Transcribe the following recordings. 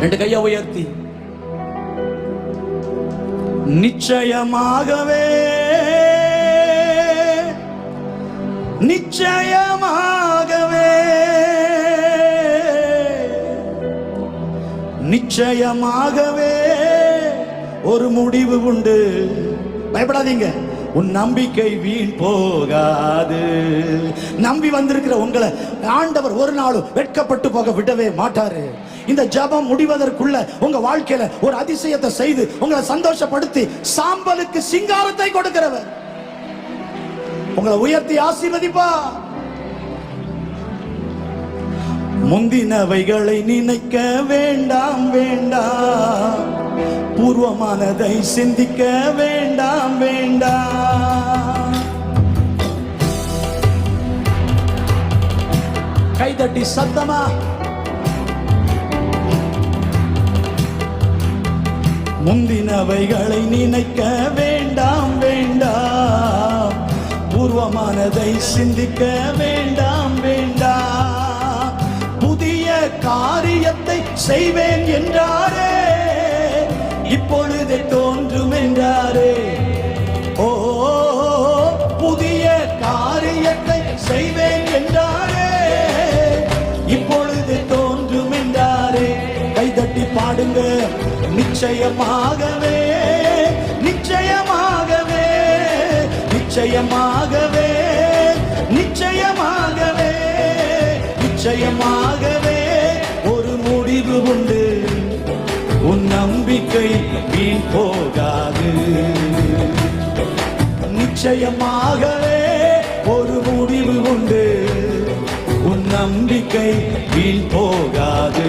ரெண்டு கையை உயர்த்தி, நிச்சயமாகவே நிச்சயமாகவே நிச்சயமாகவே ஒரு முடிவு உண்டு. பயப்படாதீங்க, உன் நம்பிக்கை வீண் போகாது. நம்பி வந்திருக்கிற உங்களை ஆண்டவர் ஒரு நாளும் வெட்கப்பட்டு போக விடவே மாட்டாரு. இந்த ஜெபம் முடிவதற்குள்ள உங்க வாழ்க்கையில ஒரு அதிசயத்தை செய்து உங்களை சந்தோஷப்படுத்தி சாம்பலுக்கு சிங்காரத்தை கொடுக்கிறவர் உங்களை உயர்த்தி ஆசீர்வதிப்பா. முந்தினவைகளை நினைக்க வேண்டாம் வேண்டாம், பூர்வமானதை சிந்திக்க வேண்டாம் வேண்டாம். கைதட்டி சத்தமா முந்தினவைகளை நினைக்க வேண்டாம் வேண்டாம், பூர்வமானதை சிந்திக்க வேண்டாம் வேண்டாம். புதிய காரியத்தை செய்வேன் என்றாரே, இப்பொழுது தோன்றும் என்றாரே. ஓ, புதிய காரியத்தை செய்வேன் என்றாரே, இப்பொழுது தோன்றும் என்றாரே. கைதட்டி பாடுங்க, நிச்சயமாகவே நிச்சயமாகவே நிச்சயமாகவே நிச்சயமாகவே நிச்சயமாகவே ஒரு முடிவு உண்டு. உன் நம்பிக்கை வீண் போகாது. நிச்சயமாகவே ஒரு முடிவு உண்டு. உன் நம்பிக்கை வீண் போகாது.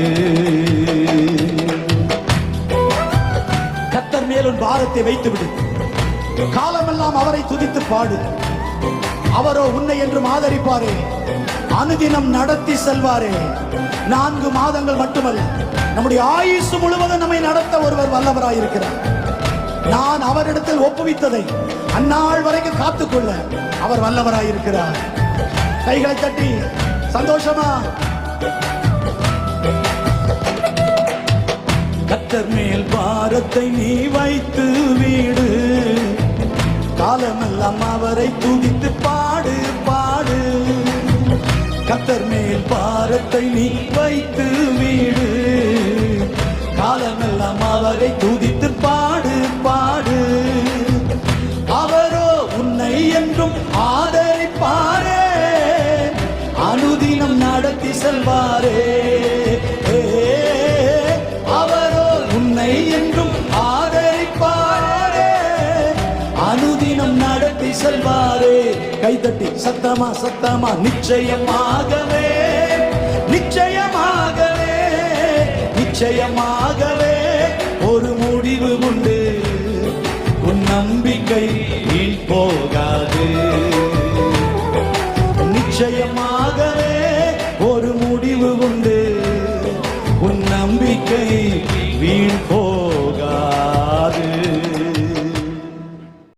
கர்த்தர் மேல் உன் பாரத்தை வைத்து விடு. காலமெல்லாம் அவரை துதித்து பாடு. அவரோ உன்னை என்றும் ஆதரிப்பாரே, அனுதினம் நடத்தி செல்வாரே. 4 மாதங்கள் மட்டுமல்ல, நம்முடைய ஆயுசு முழுவதும் நம்மை நடத்த ஒருவர் வல்லவராயிருக்கிறார். நான் அவரிடத்தில் ஒப்புவித்ததை அந்நாள் வரைக்கும் காத்துக்கொள்ள அவர் வல்லவராயிருக்கிறார். கைகளை தட்டி சந்தோஷமா கர்த்தர் மேல் பாரத்தை நீ வைத்து வீடு. காலமெல்லாம் அவரை துதித்து பாடு பாடு. கர்த்தர் மேல் பாரத்தை நீ வைத்து வீடு. காலமெல்லாம் அவரை துதித்து பாடு பாடு. அவரோ உன்னை என்றும் ஆதரிப்பாரே, அனுதினம் நடத்தி செல்வாரே. அவரோ உன்னை என்றும் ஆதரிப்பாரே, அனுதினம் நடத்தி செல்வாரே. கைதட்டி சத்தமா சத்தமா நிச்சயமாகவே நிச்சயமாகவே நிச்சயமாகவே ஒரு முடிவு உண்டு.